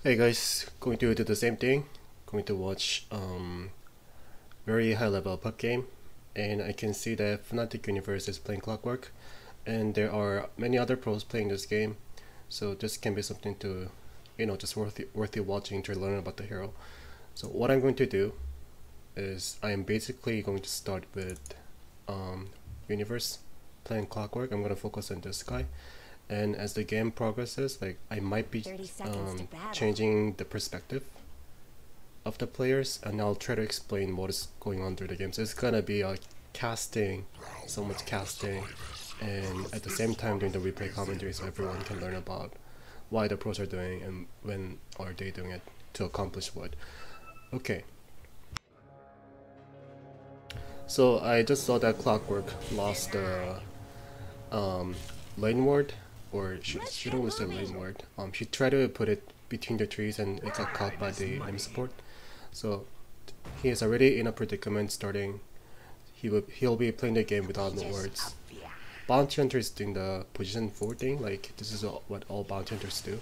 Hey guys, going to do the same thing. Going to watch very high level pub game, and I can see that Fnatic.Universe is playing Clockwerk, and there are many other pros playing this game. So this can be something to, just worthy watching to learn about the hero. So what I'm going to do is I am basically going to start with Universe playing Clockwerk. I'm going to focus on this guy. And as the game progresses, like I might be changing the perspective of the players, and I'll try to explain what is going on through the game. So it's gonna be casting, so much casting, and at the same time doing the replay commentary, so everyone can learn about why the pros are doing and when are they doing it to accomplish what. Okay. So I just saw that Clockwerk lost the lane ward, or she don't lose the lane ward. She tried to put it between the trees and it got caught by the enemy support. So he is already in a predicament starting. He'll be playing the game without no words. Bounty Hunter is doing the position 4 thing, like this is what all Bounty Hunters do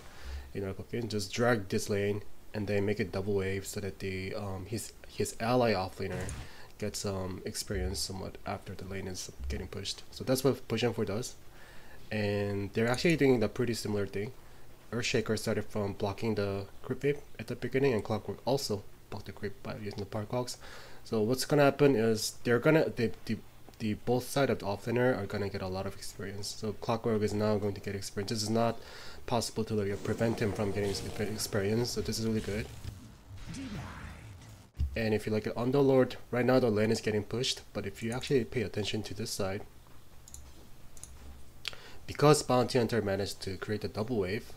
in our game. Just drag this lane and then make it double wave so that the his ally offlaner gets experience somewhat after the lane is getting pushed. So that's what position 4 does. And they're actually doing a pretty similar thing. Earthshaker started from blocking the creep wave at the beginning, and Clockwerk also blocked the creep by using the Park Hogs. So what's gonna happen is they're gonna the both side of the offlaner are gonna get a lot of experience. So Clockwerk is now going to get experience. This is not possible to like, prevent him from getting experience, so this is really good. And if you look at Underlord, right now the lane is getting pushed, but if you actually pay attention to this side, because Bounty Hunter managed to create a double wave,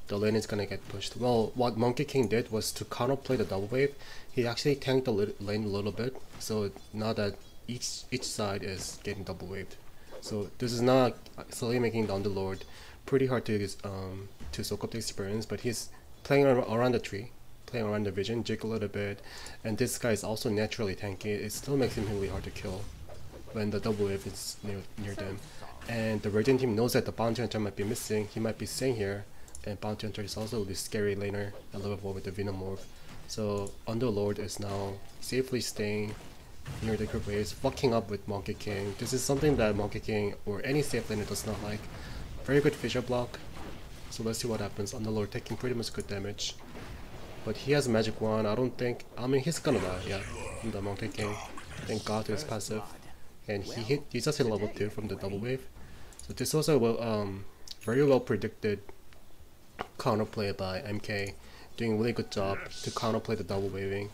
the lane is gonna get pushed. Well, what Monkey King did was to counterplay the double wave. He actually tanked the lane a little bit, so now that each side is getting double waved. So this is not slowly making the Underlord pretty hard to soak up the experience, but he's playing around the tree, playing around the vision, jig a little bit, and this guy is also naturally tanky. It still makes him really hard to kill when the double wave is near them. And the Radiant team knows that the Bounty Hunter might be missing. He might be staying here, and Bounty Hunter is also this scary laner at level 4 with the Venomorph. So Underlord is now safely staying near the group waves, fucking up with Monkey King. This is something that Monkey King or any safe laner does not like. Very good fissure block. So let's see what happens. Underlord taking pretty much good damage. But he has magic wand. I mean he's gonna die, yeah, from the Monkey King. Thank god to his passive. And he just hit level 2 from the double wave. So this was a very well predicted counterplay by MK, doing a really good job to counterplay the double waving.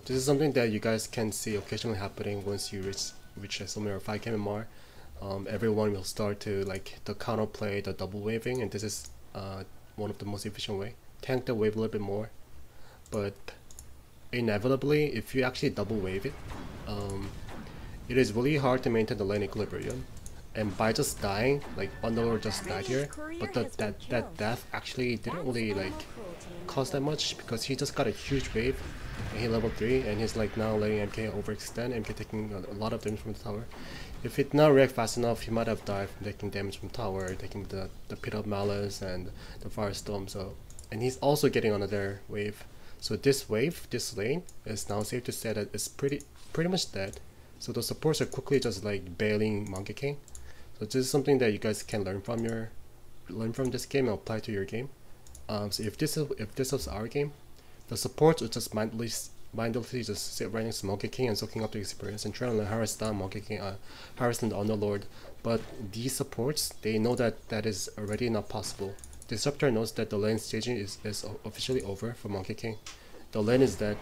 This is something that you guys can see occasionally happening once you reach somewhere 5k MMR. Everyone will start to like the counterplay the double waving, and this is one of the most efficient way. Tank the wave a little bit more, but inevitably if you actually double wave it, it is really hard to maintain the lane equilibrium. And by just dying, like Underlord just died here, but that death actually didn't really like cause that much because he just got a huge wave and he level 3 and he's like now letting MK overextend, MK taking a lot of damage from the tower. If it not react fast enough, he might have died from taking damage from tower, taking the Pit of Malice and the Firestorm. So, and he's also getting another wave. So this wave, this lane, is now safe to say that it's pretty much dead. So the supports are quickly just like bailing Monkey King. So this is something that you guys can learn from this game and apply to your game. So if this was our game, the supports would just mindlessly just sit right next to Monkey King and soaking up the experience and trying to harass down Monkey King, harassing the Underlord. But these supports, they know that that is already not possible. Disruptor knows that the lane staging is officially over for Monkey King. The lane is dead.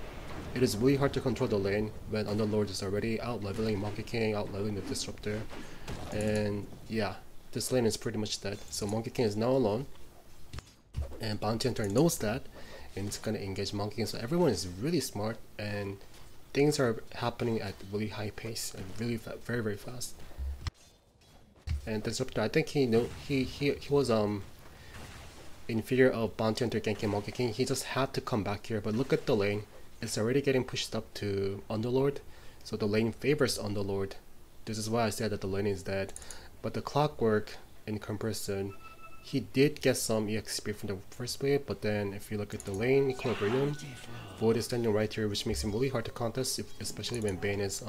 It is really hard to control the lane when Underlord is already out leveling Monkey King, out leveling the Disruptor. And yeah, this lane is pretty much dead. So Monkey King is now alone. And Bounty Hunter knows that, and it's gonna engage Monkey King. So everyone is really smart, and things are happening at really high pace and really very very fast. And Disruptor, I think he was in fear of Bounty Hunter ganking Monkey King. He just had to come back here. But look at the lane. It's already getting pushed up to Underlord, so the lane favors Underlord. This is why I said that the lane is dead. But the Clockwerk, in comparison, he did get some EXP from the first wave, but then if you look at the lane equilibrium, Void is standing right here, which makes him really hard to contest, especially when Bane is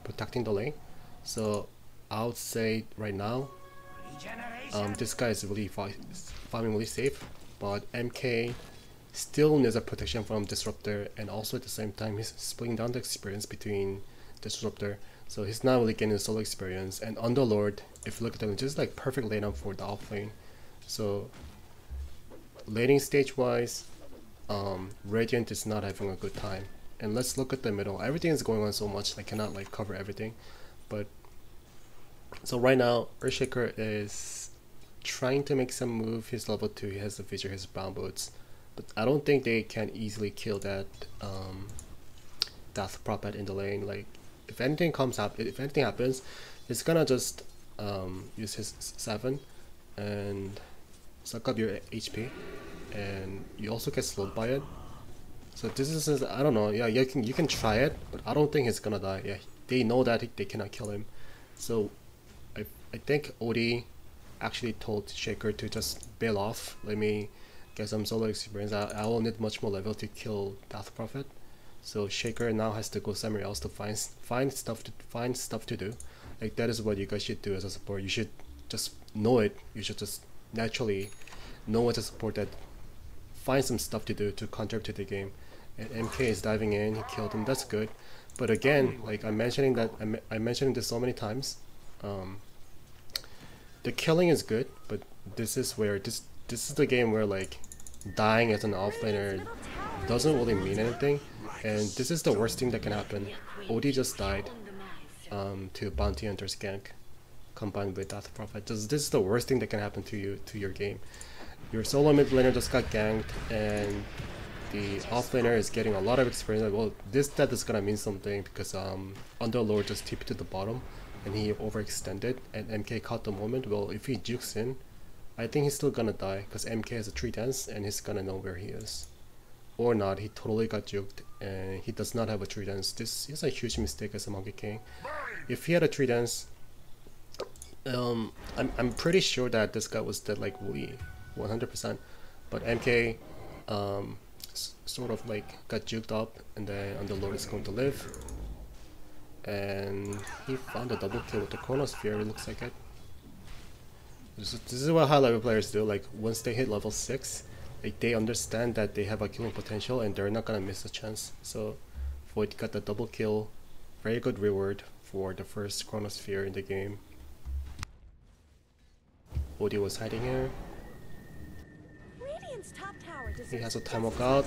protecting the lane. So I would say right now, this guy is really farming really safe, but MK still needs a protection from Disruptor, and also at the same time he's splitting down the experience between Disruptor, so he's not really getting the solo experience. And Underlord, if you look at them, just like perfect lane up for the offlane. So laning stage wise, Radiant is not having a good time. And let's look at the middle. Everything is going on so much, I cannot like cover everything. But so right now, Earthshaker is trying to make some move. He's level 2, he has the feature, his brown boots. But I don't think they can easily kill that Death Prophet in the lane. Like if anything happens, it's gonna just use his 7 and suck up your HP, and you also get slowed by it. So this is, I don't know, yeah, you can try it, but I don't think he's gonna die. Yeah, they know that they cannot kill him. So I think OD actually told Shaker to just bail off, let me get some solo experience. I will need much more level to kill Death Prophet. So Shaker now has to go somewhere else to find stuff to do. Like that is what you guys should do as a support. You should just know it. You should just naturally know as a support that find some stuff to do to contribute to the game. And MK is diving in, he killed him, that's good. But again, like I'm mentioning that I mentioned this so many times, the killing is good, but this is where this is the game where like dying as an offlaner doesn't really mean anything, and this is the worst thing that can happen. OD just died to Bounty Hunter's gank combined with Death Prophet. This is the worst thing that can happen to you, to your game. Your solo mid laner just got ganked, and the offlaner is getting a lot of experience. Well, this death is gonna mean something because Underlord just TP'd to the bottom and he overextended, and MK caught the moment. Well, if he jukes in, I think he's still gonna die because MK has a 3 dance and he's gonna know where he is. Or not, he totally got juked and he does not have a 3 dance. This is a huge mistake as a Monkey King. If he had a 3 dance, I'm pretty sure that this guy was dead like really 100%, but MK sort of like got juked up, and then Underlord is going to live, and he found a double kill with the Chronosphere, it looks like it. This is what high level players do. Like once they hit level 6, like they understand that they have a killing potential and they're not gonna miss a chance. So Void got the double kill, very good reward for the first Chronosphere in the game. OD was hiding here. He has a time walk out.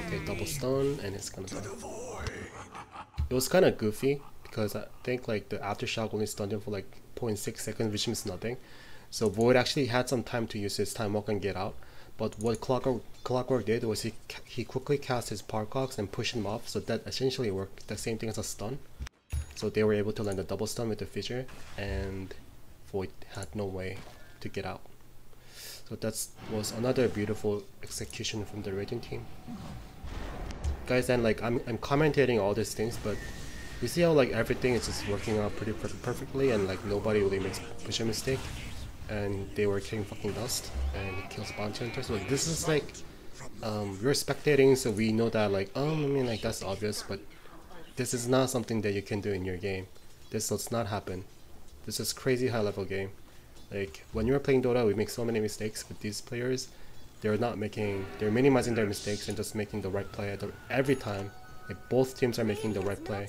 Okay, double stun, and it's gonna die. It was kind of goofy because I think like the aftershock only stunned him for like 0.6 seconds, which means nothing. So Void actually had some time to use his time walk and get out. But what Clockwerk did was he quickly cast his Parcox and pushed him off. So that essentially worked the same thing as a stun. So they were able to land a double stun with the fissure, and Void had no way to get out. So that was another beautiful execution from the Radiant team. Guys, and like I'm commentating all these things, but you see how like everything is just working out pretty perfectly, and like nobody really makes a mistake, and they were killing fucking dust, and he kills Bounty Hunter. So like, this is like we're spectating, so we know that like I mean like that's obvious, but this is not something that you can do in your game. This does not happen. This is crazy high level game. Like when you're playing Dota, we make so many mistakes, but these players, they're minimizing their mistakes and just making the right play every time. Like both teams are making the right play,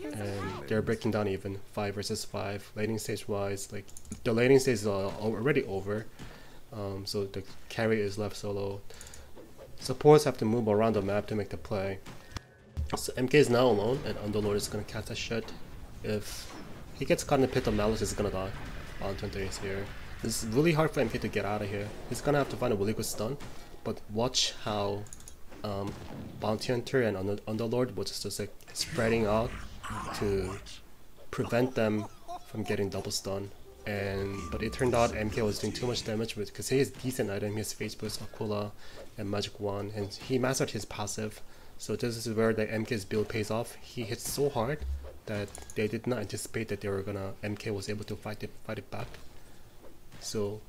and they're breaking down even 5 versus 5 laning stage wise. Like the laning stage is already over, so the carry is left solo. Supports have to move around the map to make the play. So MK is now alone, and Underlord is gonna catch that shit. If he gets caught in the pit of malice, he's gonna die. Bounty Hunter is here. It's really hard for MK to get out of here. He's gonna have to find a really good stun, but watch how Bounty Hunter and Underlord was just like spreading out to prevent them from getting double stun. But it turned out MK was doing too much damage because he has decent item. He has Face Boost, Aquila, and Magic Wand, and he mastered his passive. So this is where the MK's build pays off. He hits so hard that they did not anticipate that MK was able to fight it back. so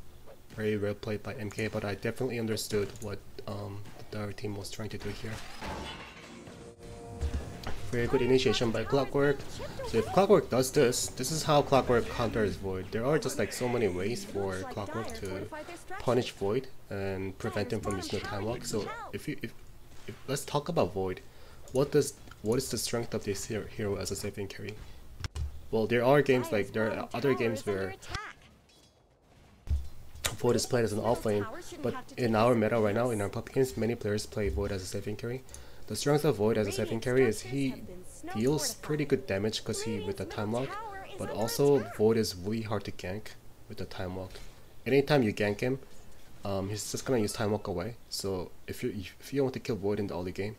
very well played by MK, but I definitely understood what the other team was trying to do here. Very good initiation by Clockwerk. So if Clockwerk does this, this is how Clockwerk counters Void. There are just like so many ways for Clockwerk to punish Void and prevent him from using the time walk. So if let's talk about Void. What is the strength of this hero as a saving carry? Well, there are games like there are other games where Void is played as an offlane, but in our meta right now, in our pop games, many players play Void as a saving carry. The strength of Void as a saving carry is he deals pretty good damage because he with the time walk, but also Void is really hard to gank with the time walk. Anytime you gank him, he's just gonna use time walk away. So if you want to kill Void in the early game,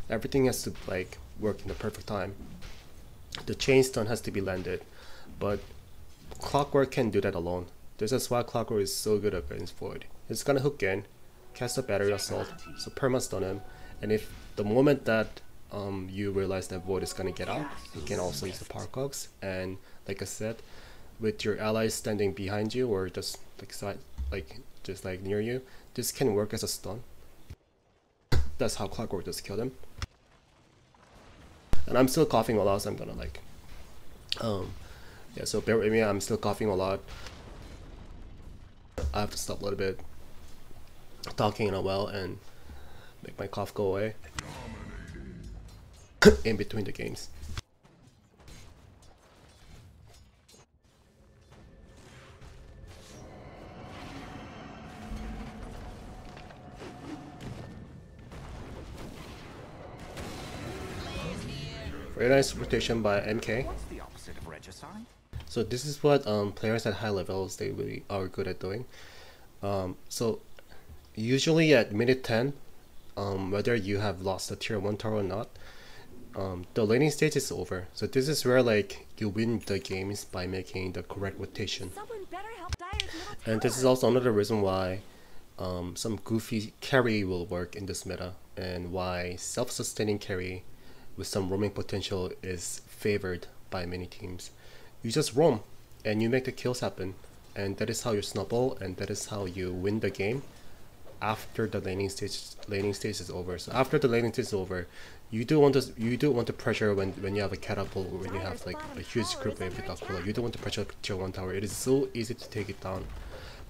everything has to like work in the perfect time. The chain stun has to be landed, but Clockwerk can do that alone. This is why Clockwerk is so good against Void. He's gonna hook in, cast a battery assault, so perma stun him, and if the moment that you realize that Void is gonna get out, you can also use the power cogs. And like I said, with your allies standing behind you or just like near you, this can work as a stun. That's how Clockwerk just killed him. And I'm still coughing a lot, so I'm gonna like yeah, so bear with me, I'm still coughing a lot. I have to stop a little bit talking in a while and make my cough go away in between the games. Very nice rotation by MK. What's the opposite of regicide? So this is what players at high levels they really are good at doing. So usually at minute 10, whether you have lost the tier 1 tower or not, the laning stage is over. So this is where like you win the games by making the correct rotation. And this is also another reason why some goofy carry will work in this meta, and why self-sustaining carry with some roaming potential is favored by many teams. You just roam and you make the kills happen, and that is how you snowball, and that is how you win the game after the laning stage is over. So after the laning stage is over, you do want to pressure when you have a catapult or when you have like a huge group wave with Aquila. You don't want to pressure the tier 1 tower. It is so easy to take it down.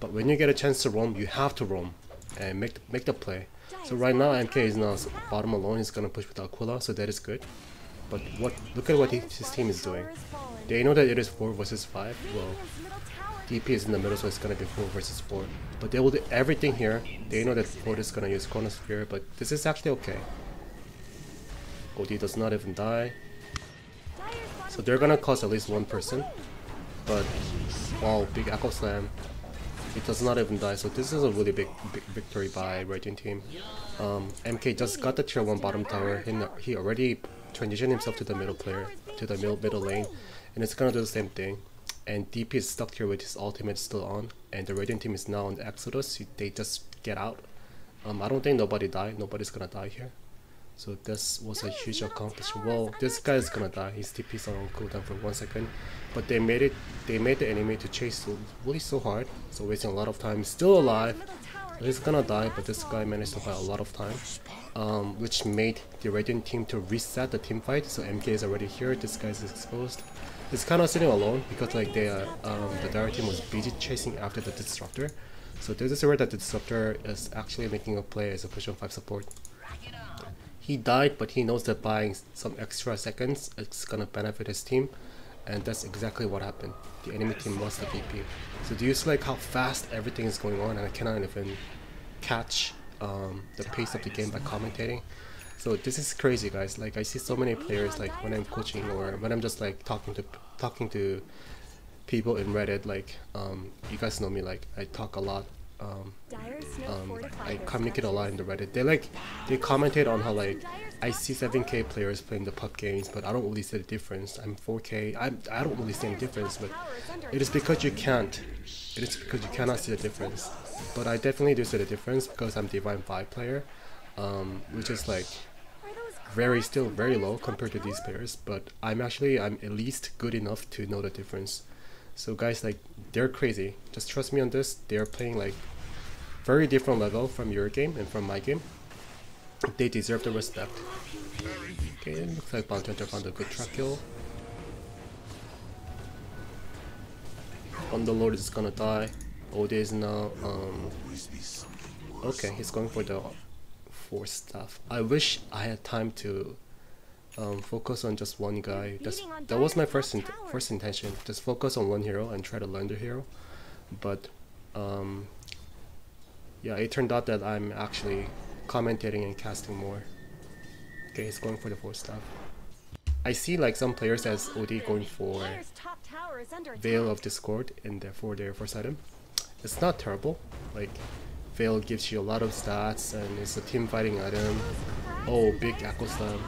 But when you get a chance to roam, you have to roam and make the play. So right now MK is now bottom alone. He's gonna push with Aquila, so that is good. But look at what his team is doing. They know that it is 4 versus 5. Well, DP is in the middle, so it's gonna be 4 versus 4. But they will do everything here. They know that Ford is gonna use Chronosphere, but this is actually okay. OD does not even die. So they're gonna cost at least one person. But wow, big Echo Slam. It does not even die, so this is a really big victory by Radiant team. MK just got the tier 1 bottom tower. He already transitioned himself to the middle player, to the middle lane, and it's gonna do the same thing. And DP is stuck here with his ultimate still on, and the Radiant team is now on the Exodus. They just get out. I don't think nobody died. Nobody's gonna die here. So this was a huge accomplishment. Well, this guy is gonna die. His TP is on cooldown for 1 second, but they made the enemy to chase really so hard, so wasting a lot of time. Still alive. He's gonna die, but this guy managed to buy a lot of time, which made the Radiant team to reset the team fight. So MK is already here. This guy is exposed. He's kind of sitting alone because like the Dire team was busy chasing after the Disruptor. So this is where the Disruptor is actually making a play as a push on 5 support. He died, but he knows that buying some extra seconds it's gonna benefit his team, and that's exactly what happened. The enemy team lost the VP. So do you see like how fast everything is going on, and I cannot even catch the pace of the game by commentating. So this is crazy, guys. Like I see so many players like when I'm coaching or when I'm just like talking to people in Reddit. Like you guys know me. Like I talk a lot. I communicate a lot in the Reddit. They commented on how like I see 7K players playing the pub games, but I don't really see the difference. I'm 4K. I don't really see any difference, but it is because you can't. It is because you cannot see the difference. But I definitely do see the difference because I'm Divine 5 player, which is like still very low compared to these players. But I'm at least good enough to know the difference. So guys, like, they're crazy. Just trust me on this. They're playing like very different level from your game and from my game. They deserve the respect. Okay, it looks like Bounty Hunter found a good track kill. Underlord is gonna die. Ode is now okay, he's going for the Force Staff. I wish I had time to focus on just one guy. That was my first intention. Just focus on one hero and try to learn the hero. But yeah, it turned out that I'm actually commentating and casting more. Okay, he's going for the Force Staff. I see like some players as OD going for Veil of Discord in for their first item. It's not terrible. Like, Veil gives you a lot of stats and it's a team fighting item. Oh, big Echo Slam.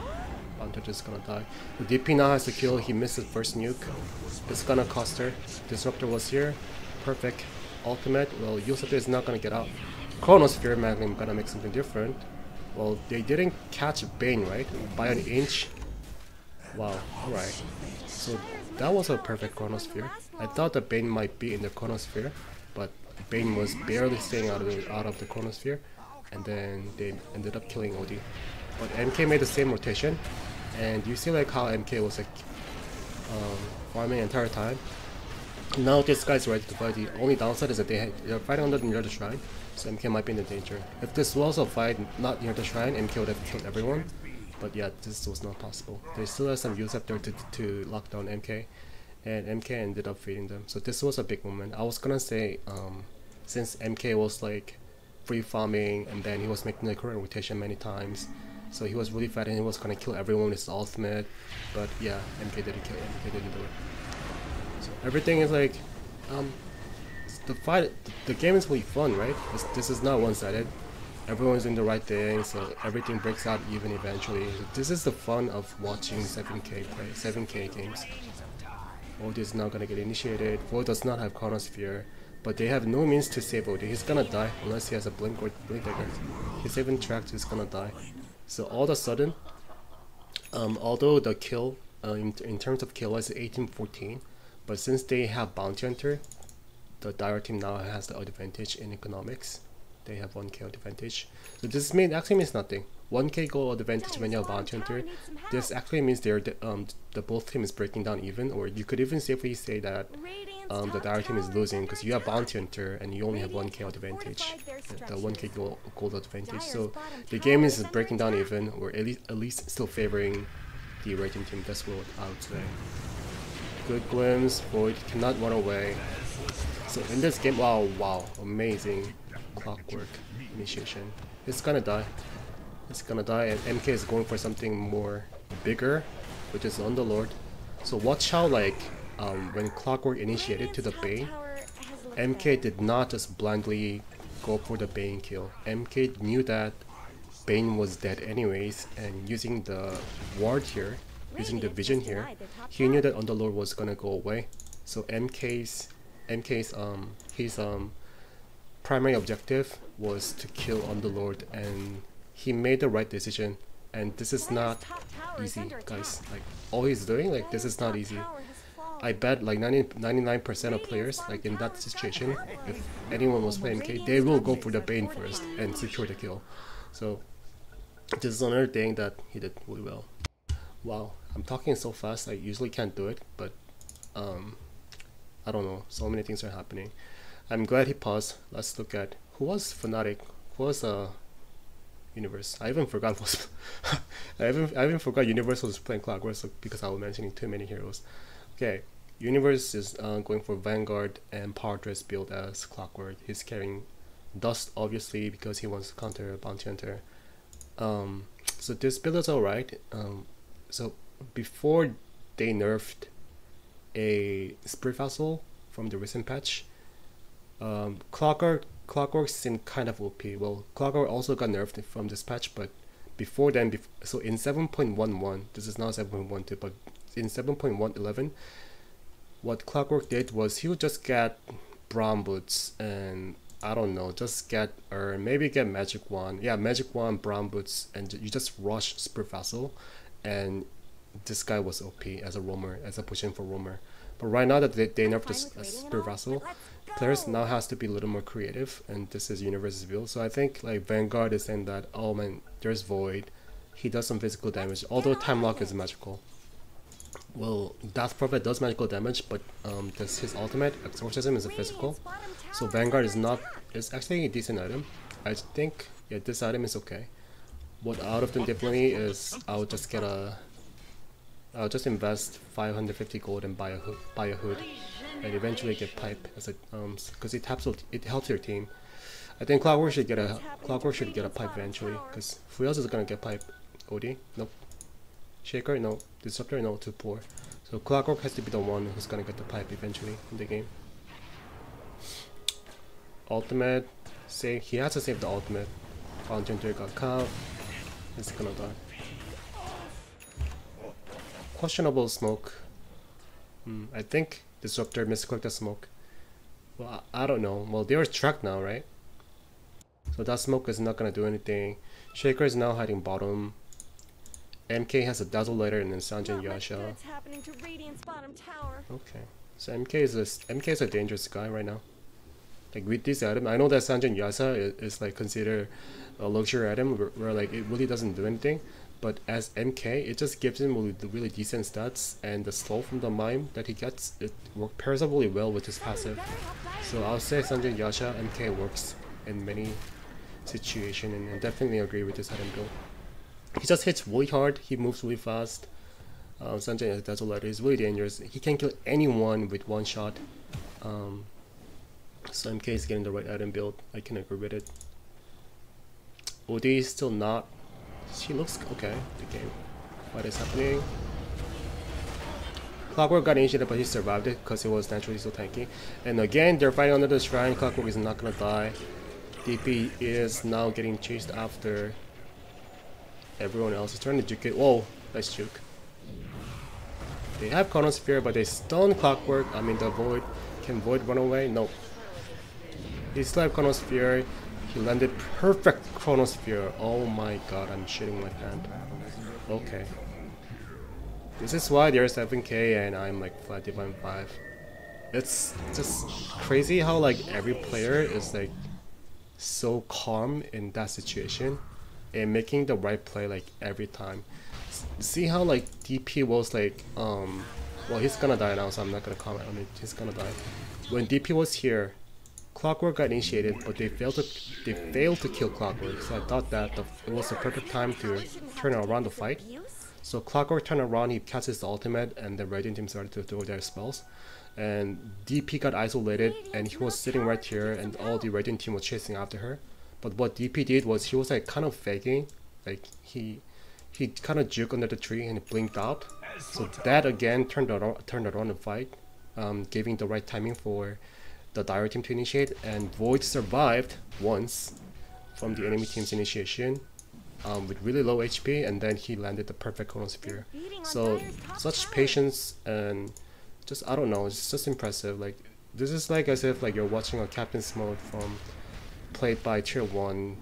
Bounty just gonna die. The DP now has to kill. He missed his first nuke. It's gonna cost her. Disruptor was here. Perfect. Ultimate. Well, Yusuf is not gonna get out. Chronosphere Magnum gonna make something different. Well, they didn't catch Bane, right? By an inch. Wow, alright. So that was a perfect Chronosphere. I thought that Bane might be in the Chronosphere, but Bane was barely staying out of the Chronosphere, and then they ended up killing OD. But MK made the same rotation, and you see like how MK was like farming the entire time. Now this guy's ready to fight. The only downside is that they're fighting under near the shrine, so MK might be in the danger. If this was a fight not near the shrine, MK would have killed everyone. But yeah, this was not possible. They still have some use up there to lock down MK, and MK ended up feeding them. So this was a big moment. I was gonna say, since MK was like free farming and then he was making the current rotation many times, so he was really fighting. He was gonna kill everyone with his ultimate, but yeah, MK didn't kill him. MK didn't do it. So everything is like, the game is really fun, right? This is not one-sided. Everyone's doing the right thing, so everything breaks out even eventually. This is the fun of watching 7K play, 7K games. OD is now gonna get initiated. Void does not have Chronosphere, but they have no means to save OD. He's gonna die unless he has a blink or blink dagger. He's even tracked, he's gonna die. So all of a sudden, although the kill, in terms of kill is 18-14, but since they have Bounty Hunter, the Dire team now has the advantage in economics. They have 1k advantage. So this actually means nothing. 1k gold advantage when you have Bounty Hunter. This actually means the both team is breaking down even, or you could even safely say that the Dire team is losing because you have Bounty Hunter and you only have 1k advantage, the 1k gold advantage. So the game is breaking down even, or at least still favoring the rating team. That's what I would say. Good glimpse. Void cannot run away. So in this game, wow, amazing. Clockwerk initiation. It's gonna die. It's gonna die, and MK is going for something more bigger, which is Underlord. So watch how like when Clockwerk initiated to the Bane, MK did not just blindly go for the Bane kill. MK knew that Bane was dead anyways, and using the ward here, using the vision here, he knew that Underlord was gonna go away. So MK's primary objective was to kill Underlord, and he made the right decision. And this is not easy, guys. Like, all he's doing, like, this is not easy. I bet like 99% of players, like in that situation, if anyone was playing MK, they will go for the Bane first and secure the kill. So this is another thing that he did really well. Wow, I'm talking so fast, I usually can't do it, but I don't know, so many things are happening. I'm glad he paused. Let's look at who was Fnatic, who was Universe. I even forgot was I even forgot Universe was playing Clockwerk, so because I was mentioning too many heroes. Okay, Universe is going for Vanguard and Power Dress build as Clockwerk. He's carrying Dust obviously because he wants to counter Bounty Hunter. So this build is alright. So before they nerfed a Spirit Vessel from the recent patch, Clockwerk seemed kind of OP. Well, Clockwerk also got nerfed from this patch, but before then, so in 7.11, this is now 7.12, but in 7.111, what Clockwerk did was he would just get Brown Boots and I don't know, just get, or maybe get Magic Wand. Yeah, Magic Wand, Brown Boots, and you just rush Spirit Vessel, and this guy was OP as a roamer, as a push-in for roamer. But right now that they nerfed the Spirit Vessel, players now has to be a little more creative, and this is Universe's build. So I think like Vanguard is saying that, oh man, there's Void, he does some physical damage, although Time Lock is magical. Well, Death Prophet does magical damage, but his ultimate Exorcism is a physical. So Vanguard is actually a decent item. I think, yeah, this item is okay. What I would have done differently is I'll just invest 550 gold and buy a hood, and eventually get pipe as a because it helps your team. I think Clockwerk should get a pipe eventually, because who else is gonna get pipe? OD? Nope. Shaker? No. Disruptor? No. Too poor. So Clockwerk has to be the one who's gonna get the pipe eventually in the game. Ultimate. He has to save the ultimate. Fountain 3 got caught. He's gonna die. Questionable smoke. I think Disruptor misclicked the smoke. Well, I don't know. Well, they were tracked now, right? So that smoke is not gonna do anything. Shaker is now hiding bottom. MK has a Dazzle Lighter and then Sanjin Yasha. Okay, so MK is a dangerous guy right now. Like with this item, I know that Sanjin Yasha is like considered a luxury item where like it really doesn't do anything, but as MK, it just gives him really decent stats, and the slow from the mime that he gets, it pairs up really well with his passive. So I'll say Sanjin Yasha MK works in many situations, and I definitely agree with this item build. He just hits really hard, he moves really fast. Sanjay has Dazzle Lighter, he's really dangerous. He can kill anyone with one shot. So MK is getting the right item build, I can agree with it. OD is still not. She looks okay, the game. What is happening? Clockwerk got initiated, but he survived it because he was naturally so tanky. And again, they're fighting under the shrine. Clockwerk is not gonna die. DP is now getting chased after. Everyone else is trying to juke it. Whoa, nice juke. They have Chronosphere, but they stun Clockwerk. I mean, the Void. Can Void run away? Nope. He still have Chronosphere. He landed perfect Chronosphere. Oh my god, I'm shitting my pants. Okay. This is why they're 7k and I'm like flat divine 5. It's just crazy how like every player is like so calm in that situation and making the right play like every time. See how like DP was like well, he's gonna die now, so I'm not gonna comment on it. He's gonna die. When DP was here, Clockwerk got initiated, but they failed to kill Clockwerk. So I thought that it was the perfect time to turn around the fight. So Clockwerk turned around, he casts his ultimate, and the Radiant team started to throw their spells. And DP got isolated, and he was sitting right here, and all the Radiant team was chasing after her. But what DP did was he was like kind of faking, like he kind of juked under the tree and it blinked out. So that again turned around the fight, giving the right timing for the Dire team to initiate, and Void survived once from the enemy team's initiation with really low HP, and then he landed the perfect Chronosphere. So such patience and just, I don't know, it's just impressive. Like this is like as if like you're watching a Captain's Mode from played by tier 1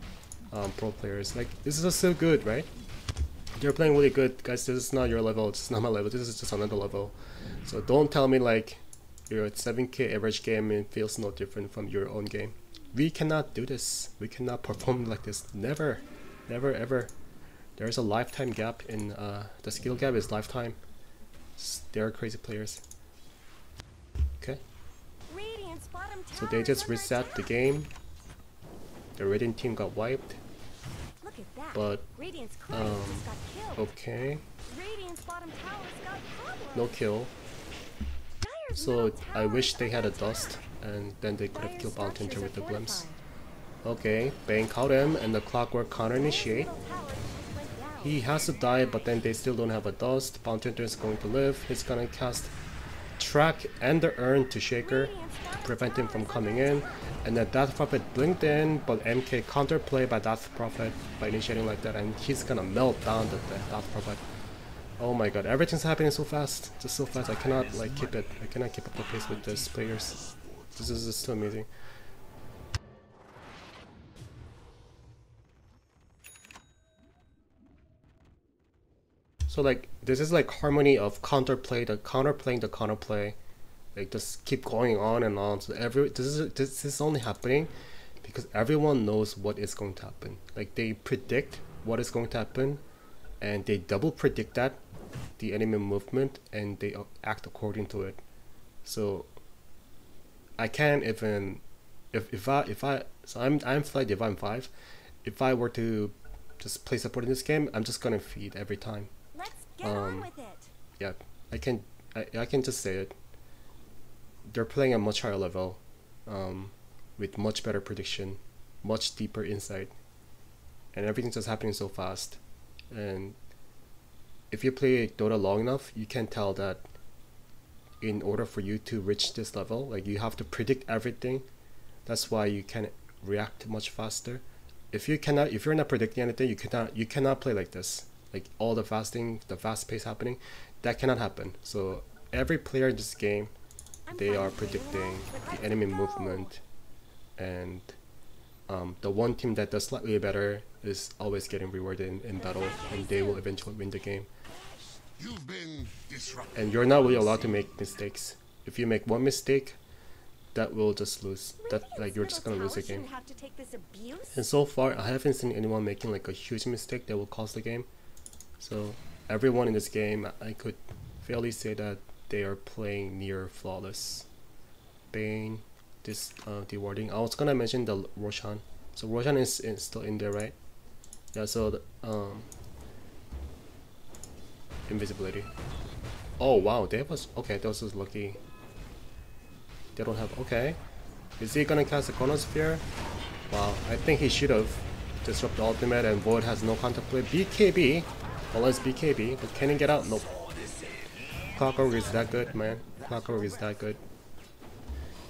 pro players. Like this is just so good, right? You're playing really good, guys. This is not your level, this is not my level, this is just another level. So don't tell me like you're at 7k average game and it feels no different from your own game. We cannot do this. We cannot perform like this. Never. Never ever. There's a lifetime gap in the skill gap is lifetime. They're crazy players. Okay. So they just reset the game. The Radiant team got wiped. But okay. No kill. So I wish they had a dust, and then they could have killed Bounty with the glimpse. Okay, Bane caught him, and the Clockwerk counter initiate. He has to die, but then they still don't have a dust. Bounty is going to live. He's gonna cast Track and the Urn to Shaker to prevent him from coming in. And then Death Prophet blinked in, but MK counterplay by Death Prophet by initiating like that, and he's gonna melt down the Death Prophet. Oh my god, everything's happening so fast, just so fast. I cannot like keep it. I cannot keep up the pace with these players. This is just so amazing. So like this is like harmony of counterplay, the counterplaying the counterplay, Like just keep going on and on. So this is only happening because everyone knows what is going to happen. Like they predict what is going to happen, and they double predict that the enemy movement, and they act according to it. So I can't even if I so I'm Flight Divine 5. If I were to just play support in this game, I'm just gonna feed every time. Let's get on with it. Yeah, I can just say it. They're playing at much higher level, with much better prediction, much deeper insight, and everything's just happening so fast. And if you play Dota long enough, you can tell that in order for you to reach this level, like you have to predict everything. That's why you can react much faster. If you're not predicting anything, you cannot play like this. Like all the fast pace happening, that cannot happen. So every player in this game, they are predicting the enemy movement, and the one team that does slightly better is always getting rewarded in battle, and they will eventually win the game. And you're not really allowed to make mistakes. If you make one mistake, that will just lose. That like you're just gonna lose the game. And so far, I haven't seen anyone making like a huge mistake that will cost the game. So everyone in this game, I could fairly say that they are playing near flawless. Bane, this dewarding. I was gonna mention the Roshan. So Roshan is still in there, right? Yeah. So the, invisibility. Oh wow, that was okay. That was just lucky. They don't have. Okay, is he gonna cast a Chronosphere? Wow, I think he should have. Disrupt the ultimate, and Void has no counterplay. BKB, unless BKB, but can he get out? Nope. Clockwerk is that good, man. Clockwerk is that good.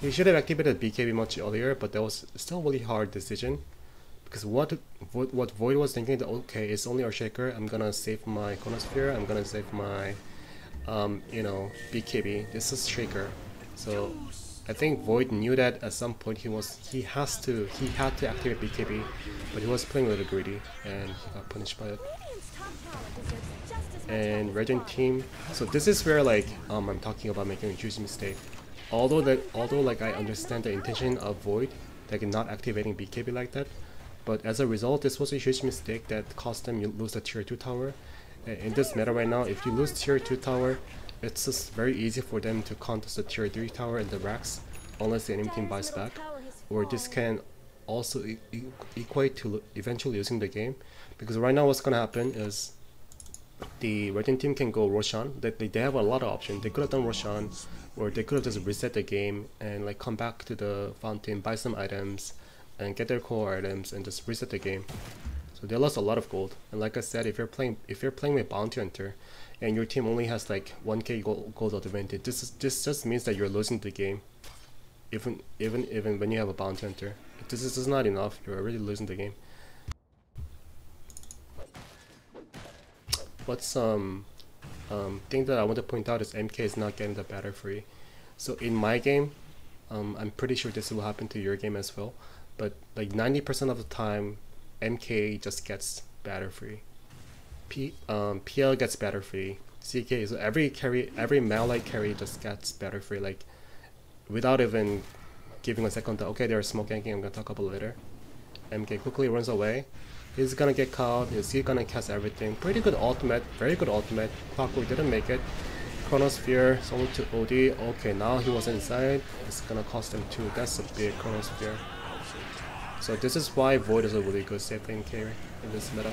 He should have activated BKB much earlier, but that was still a really hard decision. Because what Void was thinking, that okay, it's only Earthshaker, I'm gonna save my Chronosphere, I'm gonna save my, you know, BKB. This is Shaker. So I think Void knew that at some point he had to activate BKB, but he was playing a little greedy, and he got punished by it. And Radiant team. So this is where like I'm talking about making a huge mistake. Although like I understand the intention of Void, like not activating BKB like that, but as a result, this was a huge mistake that cost them lose the tier 2 tower. In this meta right now, if you lose tier 2 tower, it's just very easy for them to contest the tier 3 tower and the racks, unless the enemy team buys back. Or this can also equate to eventually losing the game, because right now what's gonna happen is the Radiant team can go Roshan. They have a lot of options. They could have done Roshan, or they could have just reset the game and like come back to the fountain, buy some items, and get their core items and just reset the game. So they lost a lot of gold. And like I said, if you're playing with Bounty Hunter, and your team only has like 1k gold advantage, this just means that you're losing the game. Even when you have a Bounty Hunter, if this is not enough, you're already losing the game. But some thing that I want to point out is MK is not getting the batter free. So in my game, I'm pretty sure this will happen to your game as well. But like 90% of the time, MK just gets batter free. PL gets batter free. CK, so every melee carry just gets batter free, like without even giving a second thought. Okay, they're smoke ganking, I'm gonna talk about later. MK quickly runs away. He's gonna get caught. He's gonna cast everything. Pretty good ultimate, very good ultimate. Clockwerk didn't make it. Chronosphere sold to OD. Okay, now he was inside. It's gonna cost him 2. That's a big Chronosphere. So this is why Void is a really good safe lane carry in this meta.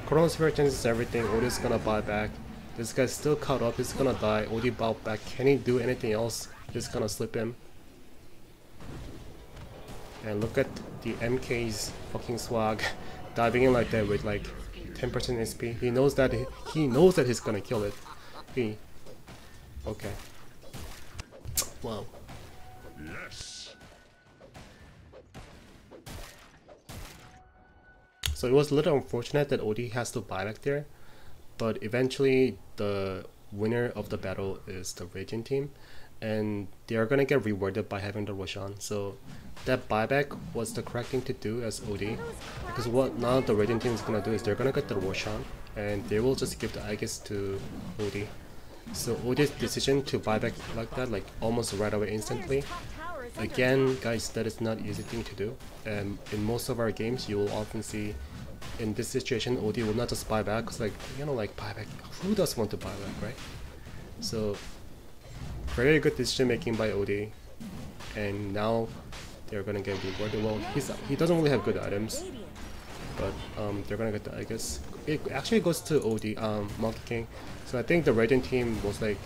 Chronosphere changes everything. OD is gonna buy back. This guy's still caught up. He's gonna die. OD bought back. Can he do anything else? He's gonna slip him. And look at the MK's fucking swag, diving in like that with like 10% SP. He knows that he's gonna kill it. Okay. Wow. Yes. So it was a little unfortunate that OD has to buy back there, but eventually the winner of the battle is the Radiant team, and they are gonna get rewarded by having the Roshan. So that buyback was the correct thing to do as OD, because what now the Radiant team is gonna do is they're gonna get the Roshan, and they will just give the Aegis to OD. So OD's decision to buy back like that, like almost right away instantly, again guys, that is not easy thing to do. And in most of our games you will often see in this situation OD will not just buy back, because like, you know, like buy back, who does want to buy back, right? So very good decision making by OD, and now they're gonna get rewarded. Well, he doesn't really have good items, but they're gonna get the, I guess it actually goes to OD, Monkey King. So I think the Radiant team was like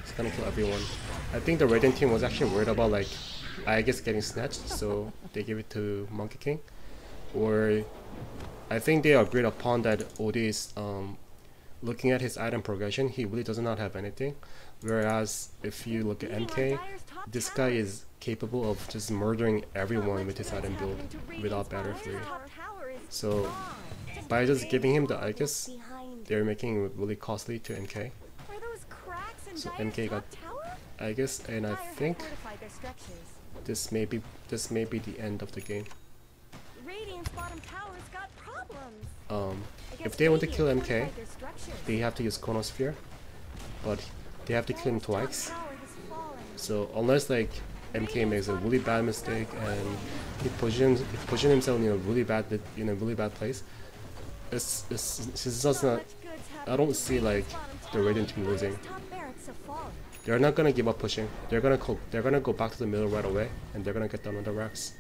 it's gonna kill everyone. I think the Radiant team was actually worried about like, I guess, getting snatched, so they give it to Monkey King. Or I think they agreed upon that OD is looking at his item progression, he really does not have anything. Whereas if you look at MK, this guy is capable of just murdering everyone with his item build without battle free. So by just giving him the Icus, they're making it really costly to MK. So MK got Icus, and I think this may be the end of the game. If they want to kill MK, they have to use Chronosphere, but they have to kill him twice. So unless like MK makes a really bad mistake and he positions himself in a really bad place, it's just not. I don't see like the Radiant team losing. They're not gonna give up pushing. They're gonna go back to the middle right away, and they're gonna get down on the racks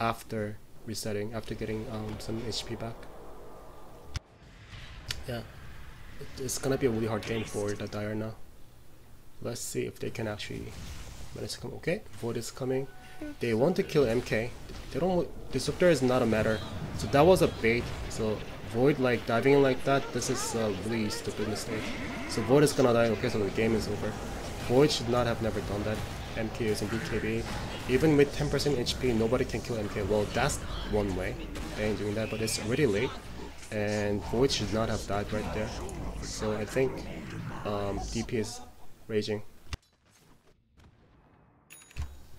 after resetting, after getting some HP back. Yeah, it's gonna be a really hard game for the Dire now. Let's see if they can actually manage to come. Okay, Void is coming. They want to kill MK. They don't. Disruptor is not a matter. So that was a bait. So Void like diving in like that. This is a really stupid mistake. So Void is gonna die. Okay, so the game is over. Void should not have never done that. MK using BKB. Even with 10% HP, nobody can kill MK. Well, that's one way. They ain't doing that, but it's already late. And Void should not have died right there. So I think DP is raging.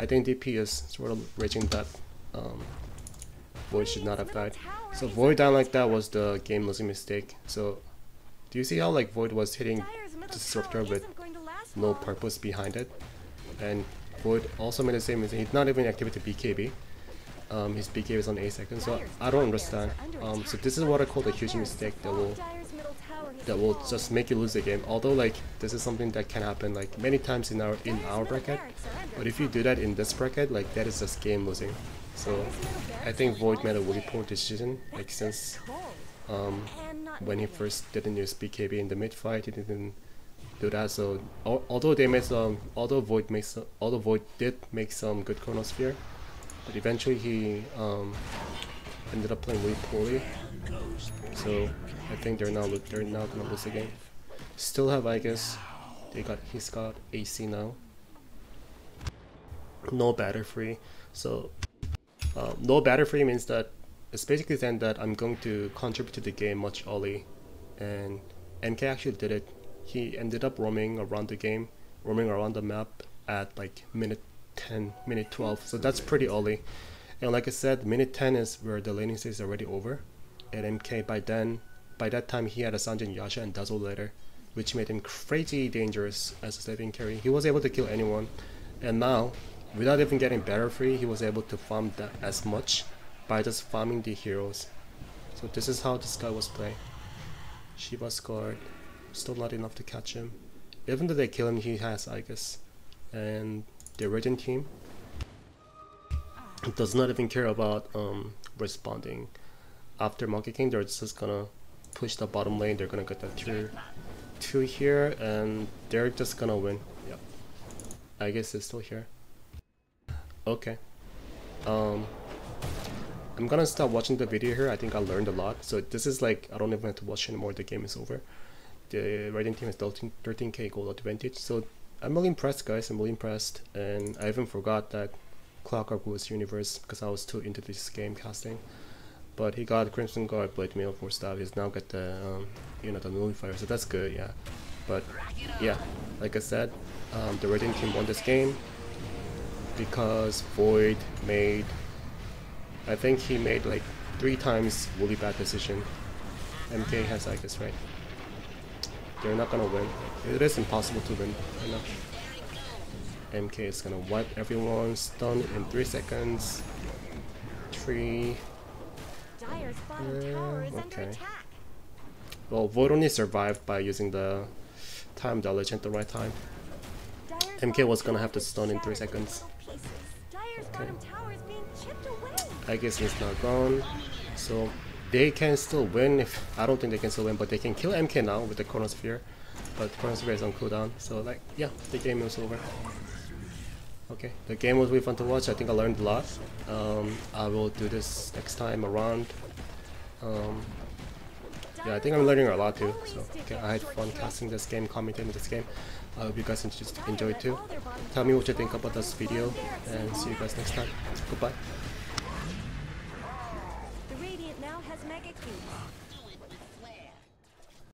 I think DP is sort of raging that Void should not have died. So Void down like that was the game losing mistake. So do you see how like Void was hitting Disruptor with no purpose behind it? And Void also made the same mistake. He's not even activated BKB. His BKB is on 8 seconds, so I don't understand. So this is what I call a huge mistake that will just make you lose the game. Although like this is something that can happen like many times in our bracket, but if you do that in this bracket, like that is just game losing. So I think Void made a really poor decision. Like since when he first didn't use BKB in the mid fight, he didn't do that. So although Void did make some good Chronosphere, but eventually he ended up playing really poorly. So I think they're not gonna lose the game. Still have, I guess, he's got AC now. No batter free. So no batter free means that it's basically saying that I'm going to contribute to the game much early, and MK actually did it. He ended up roaming around the game, roaming around the map at like minute 10, minute 12. So that's pretty early. And like I said, minute 10 is where the laning stage is already over. And MK by that time he had a Sanjin, Yasha, and Dazzle later, which made him crazy dangerous as a saving carry. He was able to kill anyone, and now, without even getting batter free, he was able to farm that as much by just farming the heroes. So this is how this guy was playing. Shiva scored, still not enough to catch him. Even though they kill him, he has Aegis. And the Radiant team does not even care about responding. After Monkey King, they're just gonna push the bottom lane. They're gonna get that tier 2 here, and they're just gonna win. Yep. I guess it's still here. Okay. I'm gonna stop watching the video here. I think I learned a lot. So this is like, I don't even have to watch anymore. The game is over. The Radiant team has 13k gold advantage. So I'm really impressed, guys. I'm really impressed. And I even forgot that Clockwerk was Universe because I was too into this game casting. But he got Crimson Guard, Blade Mail, 4 stuff. He's now got the, the Nullifier, so that's good, yeah. But yeah, like I said, the Radiant team won this game because Void made, I think he made like 3 times really bad decision. MK has like this, right? they're not gonna win. It is impossible to win right now. MK is gonna wipe everyone, stun in 3 seconds. 3. Dire's bottom tower is under Okay. attack. Well, Void only survived by using the time dodge at the right time. Dire's MK bottom was gonna tower have to is stun in 3 shattered into seconds. little pieces. Dire's Okay. bottom tower is being chipped away. I guess he's not gone. So they can still win. If I don't think they can still win, but they can kill MK now with the Chronosphere. But Chronosphere is on cooldown, so like yeah, the game is over. Okay, the game was really fun to watch. I think I learned a lot. I will do this next time around. Yeah, I think I'm learning a lot too. So okay, I had fun casting this game, commentating this game. I hope you guys enjoyed too. Tell me what you think about this video, and see you guys next time. Goodbye. The Radiant now has Mega Cubes.